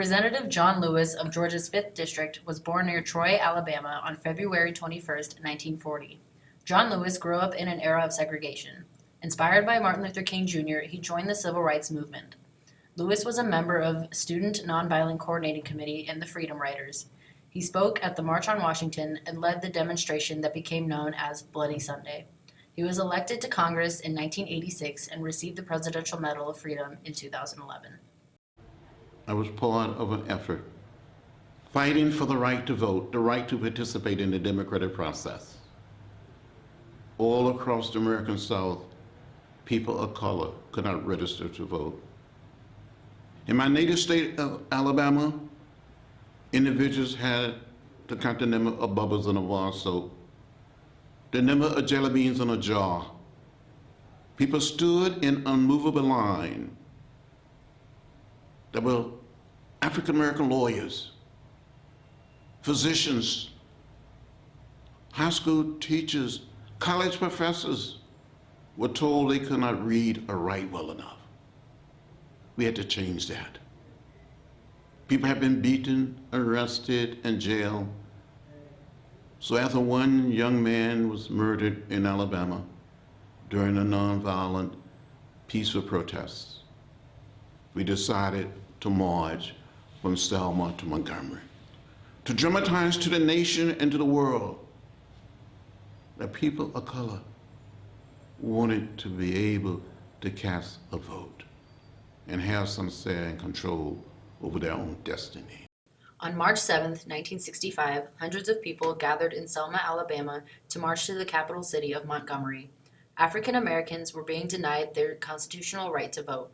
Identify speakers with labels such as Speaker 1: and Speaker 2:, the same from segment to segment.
Speaker 1: Representative John Lewis of Georgia's 5th District was born near Troy, Alabama on February 21st, 1940. John Lewis grew up in an era of segregation. Inspired by Martin Luther King Jr., he joined the Civil Rights Movement. Lewis was a member of Student Nonviolent Coordinating Committee and the Freedom Riders. He spoke at the March on Washington and led the demonstration that became known as Bloody Sunday. He was elected to Congress in 1986 and received the Presidential Medal of Freedom in 2011.
Speaker 2: I was part of an effort fighting for the right to vote, the right to participate in the democratic process. All across the American South, people of color could not register to vote. In my native state of Alabama, individuals had to count the number of bubbles in a bar of soap, the number of jelly beans in a jar. People stood in unmovable line. There were African-American lawyers, physicians, high school teachers, college professors were told they could not read or write well enough. We had to change that. People had been beaten, arrested, and jailed. So after one young man was murdered in Alabama during a nonviolent, peaceful protest, we decided to march from Selma to Montgomery, to dramatize to the nation and to the world that people of color wanted to be able to cast a vote and have some say and control over their own destiny.
Speaker 1: On March 7, 1965, hundreds of people gathered in Selma, Alabama to march to the capital city of Montgomery. African Americans were being denied their constitutional right to vote.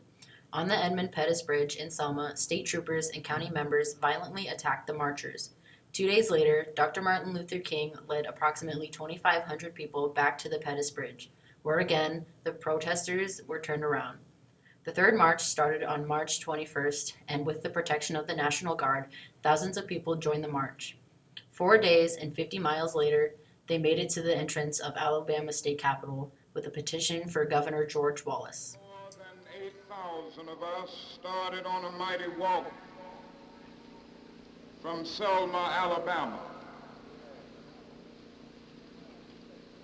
Speaker 1: On the Edmund Pettus Bridge in Selma, state troopers and county members violently attacked the marchers. 2 days later, Dr. Martin Luther King led approximately 2,500 people back to the Pettus Bridge, where again, the protesters were turned around. The third march started on March 21st, and with the protection of the National Guard, thousands of people joined the march. 4 days and 50 miles later, they made it to the entrance of Alabama State Capitol with a petition for Governor George Wallace.
Speaker 3: More than 8,000 of us started on a mighty walk from Selma, Alabama.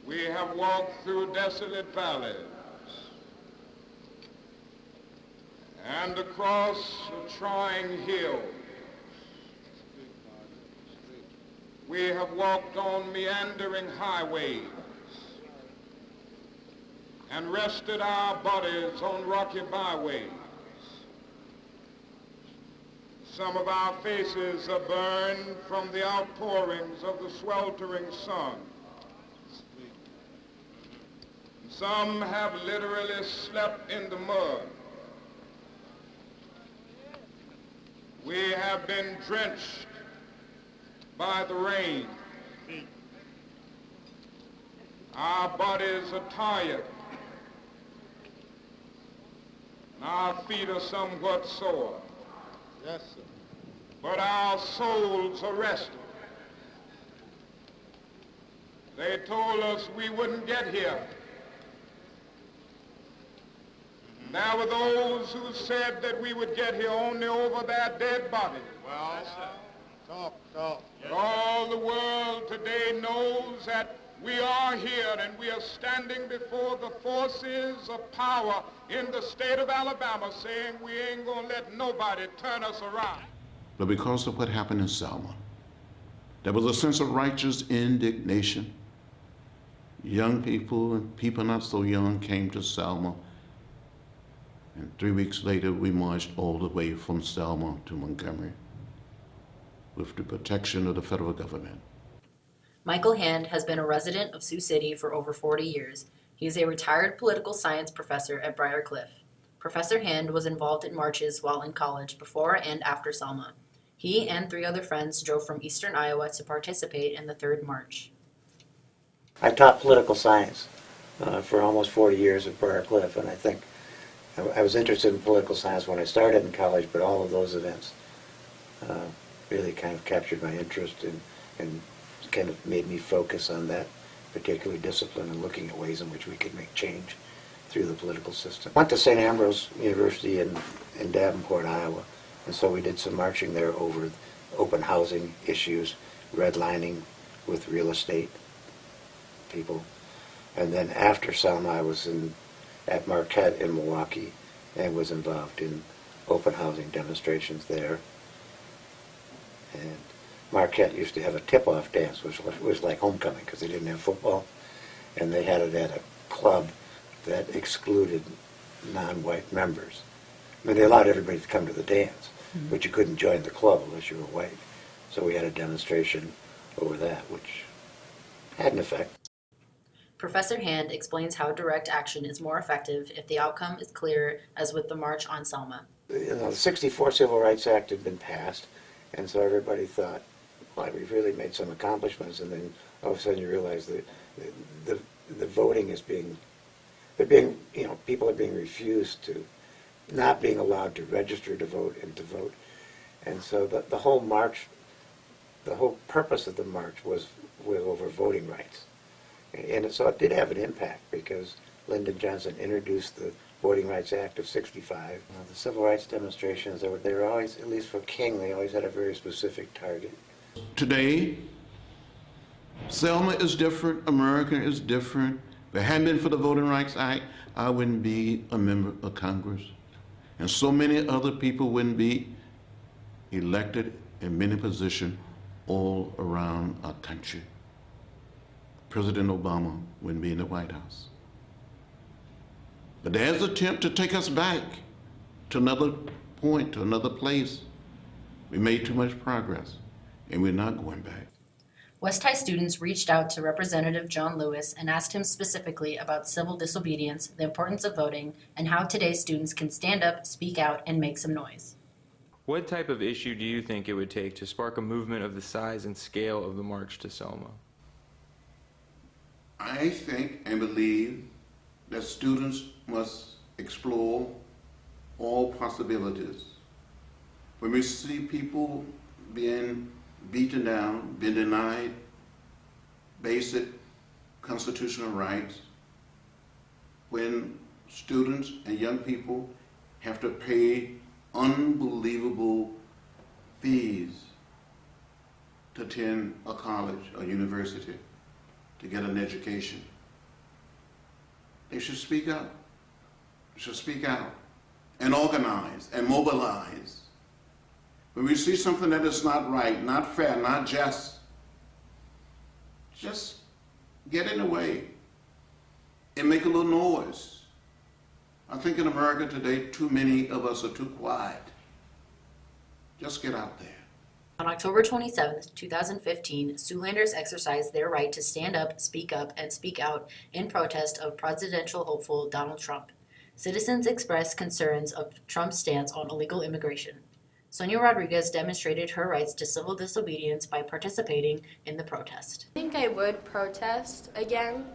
Speaker 3: We have walked through desolate valleys and across trying hills. We have walked on meandering highways and rested our bodies on rocky byways. Some of our faces are burned from the outpourings of the sweltering sun. Some have literally slept in the mud. We have been drenched by the rain. Our bodies are tired. Our feet are somewhat sore. Yes, sir. But our souls are rested. They told us we wouldn't get here. There were those who said that we would get here only over their dead bodies. Well, talk. But all the world today knows that we are here and we are standing before the forces of power in the state of Alabama saying we ain't gonna let nobody turn us around.
Speaker 2: But because of what happened in Selma, there was a sense of righteous indignation. Young people and people not so young came to Selma, and 3 weeks later we marched all the way from Selma to Montgomery with the protection of the federal government.
Speaker 1: Michael Hand has been a resident of Sioux City for over 40 years. He is a retired political science professor at Briar Cliff. Professor Hand was involved in marches while in college before and after Selma. He and 3 other friends drove from eastern Iowa to participate in the third march.
Speaker 4: I taught political science for almost 40 years at Briar Cliff, and I think I was interested in political science when I started in college, but all of those events really kind of captured my interest and kind of made me focus on that particular discipline and looking at ways in which we could make change through the political system. I went to St. Ambrose University in Davenport, Iowa, And so we did some marching there over open housing issues, redlining with real estate people. And then after Selma, I was at Marquette in Milwaukee and was involved in open housing demonstrations there. And Marquette used to have a tip-off dance, which was like homecoming because they didn't have football. And they had it at a club that excluded non-white members. I mean, they allowed everybody to come to the dance, but you couldn't join the club unless you were white. So we had a demonstration over that, which had an effect.
Speaker 1: Professor Hand explains how direct action is more effective if the outcome is clear, as with the March on Selma.
Speaker 4: The 64 Civil Rights Act had been passed, and so everybody thought, well, we've really made some accomplishments, and then all of a sudden you realize that the voting is people are being refused to, not being allowed to register to vote and to vote. And so the whole march, the whole purpose of the march was over voting rights. And so it did have an impact because Lyndon Johnson introduced the Voting Rights Act of '65. The civil rights demonstrations, they were always, at least for King, they always had a very specific target.
Speaker 2: Today, Selma is different, America is different. If it hadn't been for the Voting Rights Act, I wouldn't be a member of Congress. And so many other people wouldn't be elected in many positions all around our country. President Obama wouldn't be in the White House. But there's an attempt to take us back to another point, to another place. We made too much progress, and we're not going back.
Speaker 1: West High students reached out to Representative John Lewis and asked him specifically about civil disobedience, the importance of voting, and how today's students can stand up, speak out, and make some noise.
Speaker 5: What type of issue do you think it would take to spark a movement of the size and scale of the March to Selma?
Speaker 2: I think and believe that students must explore all possibilities. When we see people being beaten down, being denied basic constitutional rights, when students and young people have to pay unbelievable fees to attend a college or university, to get an education, they should speak up. They should speak out and organize and mobilize. When we see something that is not right, not fair, not just get in the way and make a little noise. I think in America today, too many of us are too quiet. Just get out there.
Speaker 1: On October 27, 2015, Siouxlanders exercised their right to stand up, and speak out in protest of presidential hopeful Donald Trump. Citizens expressed concerns of Trump's stance on illegal immigration. Sonia Rodriguez demonstrated her rights to civil disobedience by participating in the protest.
Speaker 6: I think I would protest again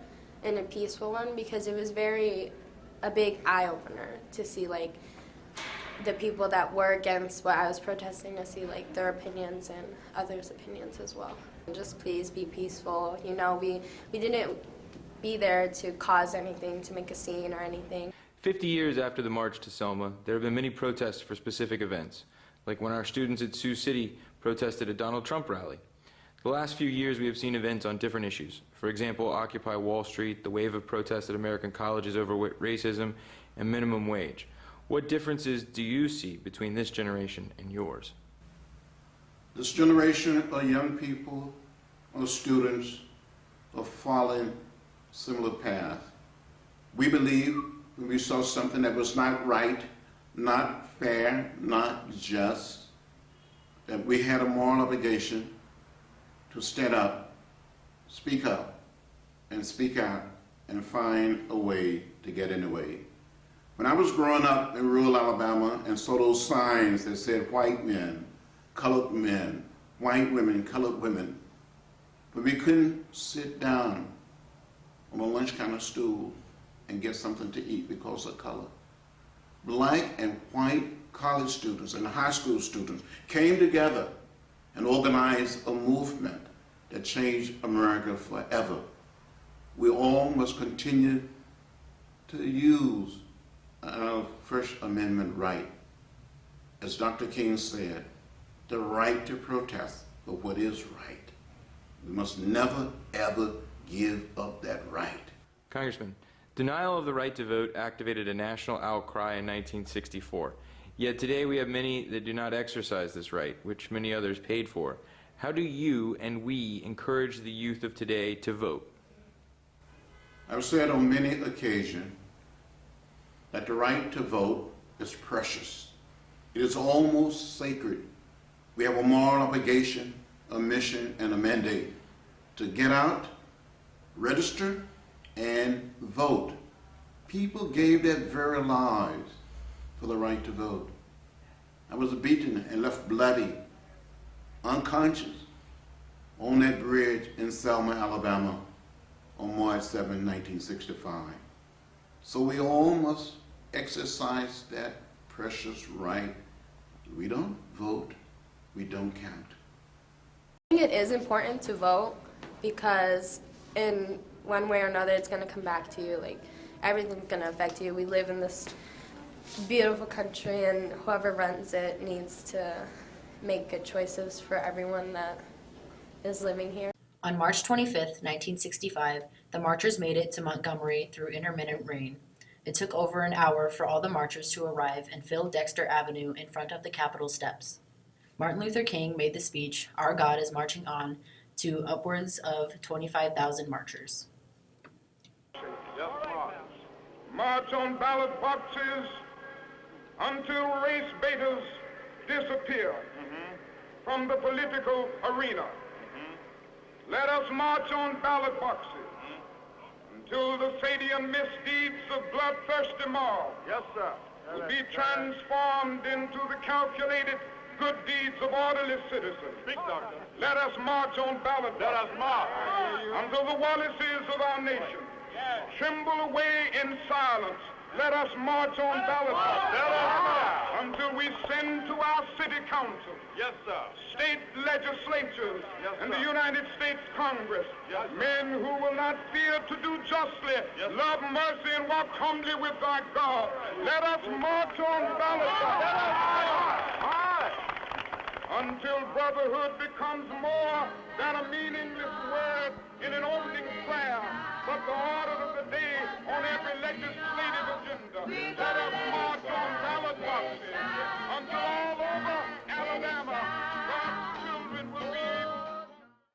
Speaker 6: in a peaceful one because it was a big eye-opener to see the people that were against what I was protesting, to see their opinions and others' opinions as well. And just please be peaceful. You know, we didn't be there to cause anything, to make a scene or anything.
Speaker 5: 50 years after the March to Selma, there have been many protests for specific events, like when our students at Sioux City protested a Donald Trump rally. The last few years we have seen events on different issues. For example, Occupy Wall Street, the wave of protests at American colleges over racism, and minimum wage. What differences do you see between this generation and yours?
Speaker 2: This generation of young people or students are following similar path. We believe when we saw something that was not right, not fair, not just, that we had a moral obligation to stand up, speak and speak out, and find a way to get in the way. When I was growing up in rural Alabama and saw those signs that said white men, white women, colored women, but we couldn't sit down on a lunch counter stool and get something to eat because of color. Black and white college students and high school students came together and organized a movement that changed America forever. We all must continue to use our First Amendment right as Dr. King said, the right to protest for what is right. We must never, ever give up that right.
Speaker 5: Congressman, denial of the right to vote activated a national outcry in 1964. Yet today we have many that do not exercise this right, which many others paid for. How do you and we encourage the youth of today to vote?
Speaker 2: I've said on many occasions that the right to vote is precious. It is almost sacred. We have a moral obligation, a mission, and a mandate to get out, register, and vote. People gave their very lives for the right to vote. I was beaten and left bloody, unconscious, on that bridge in Selma, Alabama on March 7, 1965. So we all must exercise that precious right. We don't vote, we don't count.
Speaker 6: I think it is important to vote because in one way or another it's going to come back to you. Like, everything's going to affect you. We live in this beautiful country, and whoever runs it needs to make good choices for everyone that is living here.
Speaker 1: On March 25th, 1965, the marchers made it to Montgomery through intermittent rain. It took over an hour for all the marchers to arrive and fill Dexter Avenue in front of the Capitol steps. Martin Luther King made the speech, "Our God is marching on," to upwards of 25,000 marchers.
Speaker 3: March on ballot boxes until race baiters disappear from the political arena. Let us march on ballot boxes until the Sadian misdeeds of bloodthirsty mobs will be transformed into the calculated good deeds of orderly citizens. Let us march on ballot boxes until the Wallaces of our nation tremble away in silence. Let us march on ballot boxes until we send to our city council, state legislatures, and the United States Congress men who will not fear to do justly, love mercy, and walk humbly with our God. Let us march on ballot boxes until brotherhood becomes more than a meaningless word in an opening prayer, but the order of the day on every legislative agenda. Let